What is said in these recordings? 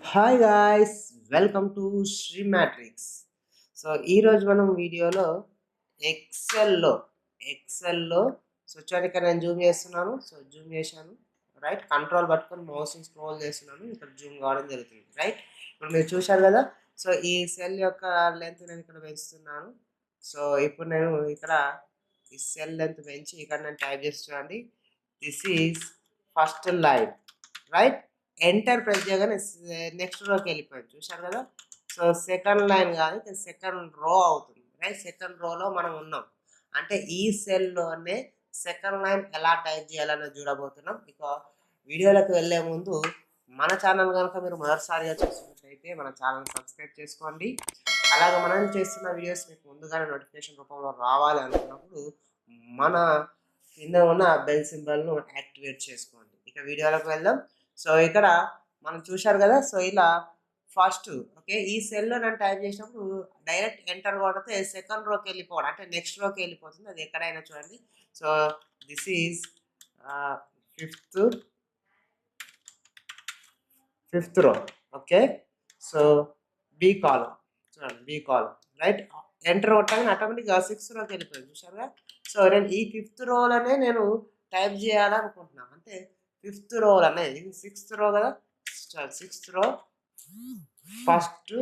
Hi guys, welcome to Sri matrix. So ఈరోజు మనం వీడియోలో ఎక్సెల్లో ఎక్సెల్లో సో చూడండి, ఇక్కడ నేను జూమ్ చేస్తున్నాను. సో జూమ్ చేశాను, రైట్. కంట్రోల్ పట్టుకొని మౌస్ని స్క్రోల్ చేస్తున్నాను, ఇక్కడ జూమ్ కావడం జరుగుతుంది, రైట్. ఇప్పుడు మీరు చూశారు కదా. సో ఈ సెల్ యొక్క లెంత్ నేను ఇక్కడ పెంచుతున్నాను. సో ఇప్పుడు నేను ఇక్కడ ఈ సెల్ లెంత్ పెంచి ఇక్కడ నేను టైప్ చేసి చూడండి, this is first line, right. Enter press చేయగానే నెక్స్ట్ రోకి వెళ్ళిపోయింది, చూశారు కదా. సో సెకండ్ లైన్ కాదు, సెకండ్ రో అవుతుంది, రైట్. సెకండ్ రోలో మనం ఉన్నాం అంటే ఈ సెల్లోనే సెకండ్ లైన్ ఎలా టైప్ చేయాలని చూడబోతున్నాం. ఇక వీడియోలోకి వెళ్ళే ముందు మన ఛానల్ కనుక మీరు మొదటిసారిగా చూస్తున్నట్లయితే మన ఛానల్ సబ్స్క్రైబ్ చేసుకోండి. అలాగే మనం చేస్తున్న వీడియోస్ మీకు ముందుగానే నోటిఫికేషన్ రూపంలో రావాలి అనుకున్నప్పుడు మన కింద ఉన్న బెల్ సింబల్ను యాక్టివేట్ చేసుకోండి. ఇక వీడియోలోకి వెళ్దాం. సో ఇక్కడ మనం చూశారు కదా. సో ఇలా ఫస్ట్ ఓకే, ఈ సెల్లో నేను టైప్ చేసినప్పుడు డైరెక్ట్ ఎంటర్ కొడితే సెకండ్ రోకి వెళ్ళిపోవడం అంటే నెక్స్ట్ రోకి వెళ్ళిపోతుంది. అది ఎక్కడైనా చూడండి. So this is fifth fifth row, okay. So B column చూడండి, బి కాలం, రైట్. ఎంటర్ కొట్టగానే ఆటోమేటిక్గా సిక్స్త్ రోకి వెళ్ళిపోయింది, చూసారుగా. సో నేను ఈ ఫిఫ్త్ రోలోనే నేను టైప్ చేయాలనుకుంటున్నాను. అంటే ఫిఫ్త్ రో అనేది సిక్స్త్ రో కదా. సిక్స్త్ రో ఫస్ట్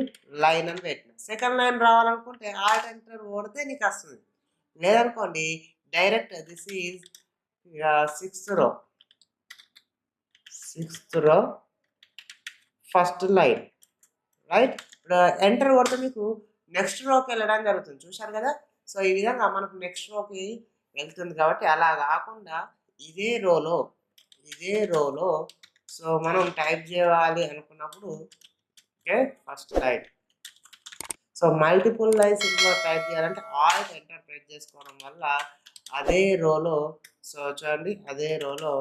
లైన్ అని పెట్టిన. సెకండ్ లైన్ రావాలనుకుంటే ఆల్ట్ ఎంటర్ కొడితే నీకు వస్తుంది. లేదనుకోండి డైరెక్ట్ దిస్ ఈజ్ సిక్స్త్ రో, సిక్స్త్ రో ఫస్ట్ లైన్, రైట్. ఇప్పుడు ఎంటర్ కొడితే మీకు నెక్స్ట్ రోకి వెళ్ళడం జరుగుతుంది, చూశారు కదా. సో ఈ విధంగా మనకు నెక్స్ట్ రోకి వెళ్తుంది. కాబట్టి అలా కాకుండా ఇదే రోలో సో మనం టైప్ చేయాలి అనుకున్నప్పుడు okay, first line. So multiple lines ఇందులో టైప్ చేయాలంటే ఆల్ట్ ఎంటర్ ప్రెస్ చేసుకోవడం వల్ల అదే రోలో సో చూడండి, అదే రోలో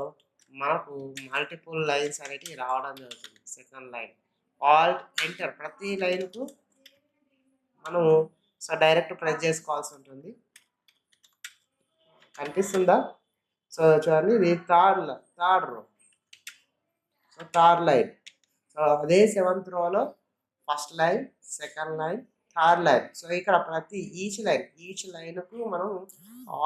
మనకు మల్టిపుల్ లైన్స్ అనేవి రావడం జరుగుతుంది. సెకండ్ లైన్ ఆల్ట్ ఎంటర్, ప్రతి లైన్కు మనము సో డైరెక్ట్ ప్రెస్ చేసుకోవాల్సి ఉంటుంది. కనిపిస్తుందా? సో చూడండి, ఇది third row, so third line. So అదే సెవెంత్ రోలో first line, second line, third line. So ఇక్కడ ప్రతి ఈచ్ లైన్కు మనం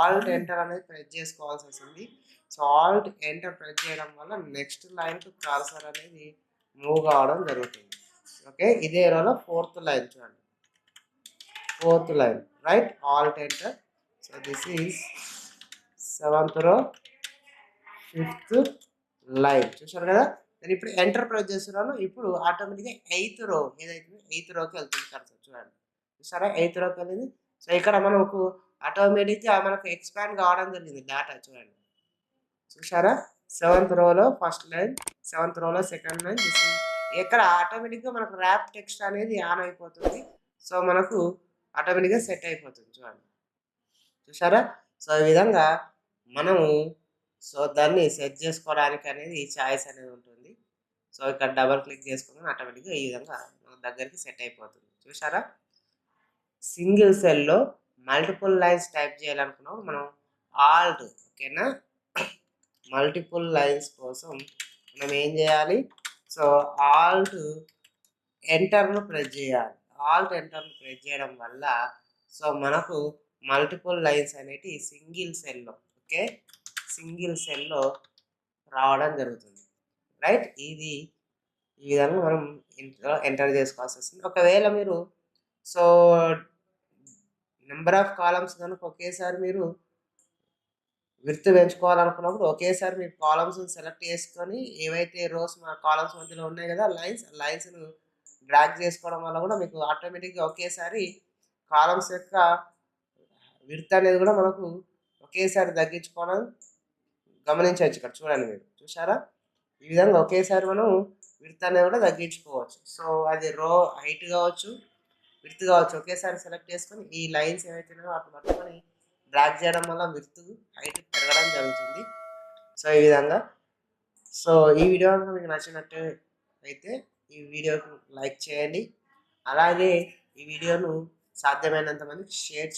ఆల్ట్ ఎంటర్ అనేది ప్రెస్ చేసుకోవాల్సి వస్తుంది. సో ఆల్ట్ ఎంటర్ ప్రెస్ చేయడం వల్ల నెక్స్ట్ లైన్కు కర్సర్ అనేది మూవ్ కావడం జరుగుతుంది. ఓకే, ఇదే రోలో ఫోర్త్ లైన్ చూడండి, fourth line, right. Alt enter. So this is seventh రో ఫిఫ్త్ లైన్, చూసారు కదా. నేను ఇప్పుడు ఎంటర్ ప్రెస్ చేస్తున్నాను. ఇప్పుడు ఆటోమేటిక్గా ఎయిత్ రో ఏదైతే ఎయిత్ రోకి వెళ్తుంది కర్సర్, చూడండి, చూసారా, ఎయిత్ రోకి వెళ్ళింది. సో ఇక్కడ మనకు ఆటోమేటిక్గా మనకు ఎక్స్పాండ్ కావడం జరిగింది డేటా, చూడండి, చూసారా. సెవెంత్ రోలో ఫస్ట్ లైన్, సెవెంత్ రోలో సెకండ్ లైన్. ఇక్కడ ఆటోమేటిక్గా మనకు ర్యాప్ టెక్స్ట్ అనేది ఆన్ అయిపోతుంది. సో మనకు ఆటోమేటిక్గా సెట్ అయిపోతుంది, చూడండి, చూసారా. సో ఈ విధంగా మనము సో దాన్ని సెట్ చేసుకోవడానికి అనేది చాయిస్ అనేది ఉంటుంది. సో ఇక్కడ డబల్ క్లిక్ చేసుకుని ఆటోమేటిక్గా ఈ విధంగా మన దగ్గరికి సెట్ అయిపోతుంది, చూసారా. సింగిల్ సెల్లో మల్టిపుల్ లైన్స్ టైప్ చేయాలనుకున్నాం మనం ఆల్ట్, ఓకేనా. మల్టిపుల్ లైన్స్ కోసం మనం ఏం చేయాలి? సో ఆల్ట్ ఎంటర్ను ప్రెస్ చేయాలి. ఆల్ట్ ఎంటర్ను ప్రెస్ చేయడం వల్ల సో మనకు మల్టిపుల్ లైన్స్ అనేవి సింగిల్ సెల్లో, ఓకే, సింగిల్ సెల్లో రావడం జరుగుతుంది, రైట్. ఇది ఈ విధంగా మనం ఎంటర్ చేసుకోవాల్సి వస్తుంది. ఒకవేళ మీరు సో నెంబర్ ఆఫ్ కాలమ్స్ కనుక ఒకేసారి మీరు విడ్త్ పెంచుకోవాలనుకున్నప్పుడు ఒకేసారి మీరు కాలమ్స్ సెలెక్ట్ చేసుకొని ఏవైతే రోస్ మా కాలమ్స్ మధ్యలో ఉన్నాయి కదా లైన్స్ను డ్రాగ్ చేసుకోవడం వల్ల కూడా మీకు ఆటోమేటిక్గా ఒకేసారి కాలమ్స్ యొక్క విడ్త్ అనేది కూడా మనకు ఒకేసారి తగ్గించుకోవడం గమనించవచ్చు. ఇక్కడ చూడండి, మీరు చూసారా. ఈ విధంగా ఒకేసారి మనం విడ్త్ అనేది కూడా తగ్గించుకోవచ్చు. సో అది రో హైట్ కావచ్చు, విడ్త్ కావచ్చు, ఒకేసారి సెలెక్ట్ చేసుకొని ఈ లైన్స్ ఏవైతే ఉన్నాయో వాటిని పట్టుకొని డ్రాగ్ చేయడం వల్ల విడ్త్ హైట్ పెరగడం జరుగుతుంది. సో ఈ విధంగా. సో ఈ వీడియో మీకు నచ్చినట్టు అయితే ఈ వీడియోకి లైక్ చేయండి. అలాగే ఈ వీడియోను సాధ్యమైనంత మందికి షేర్ చేయండి.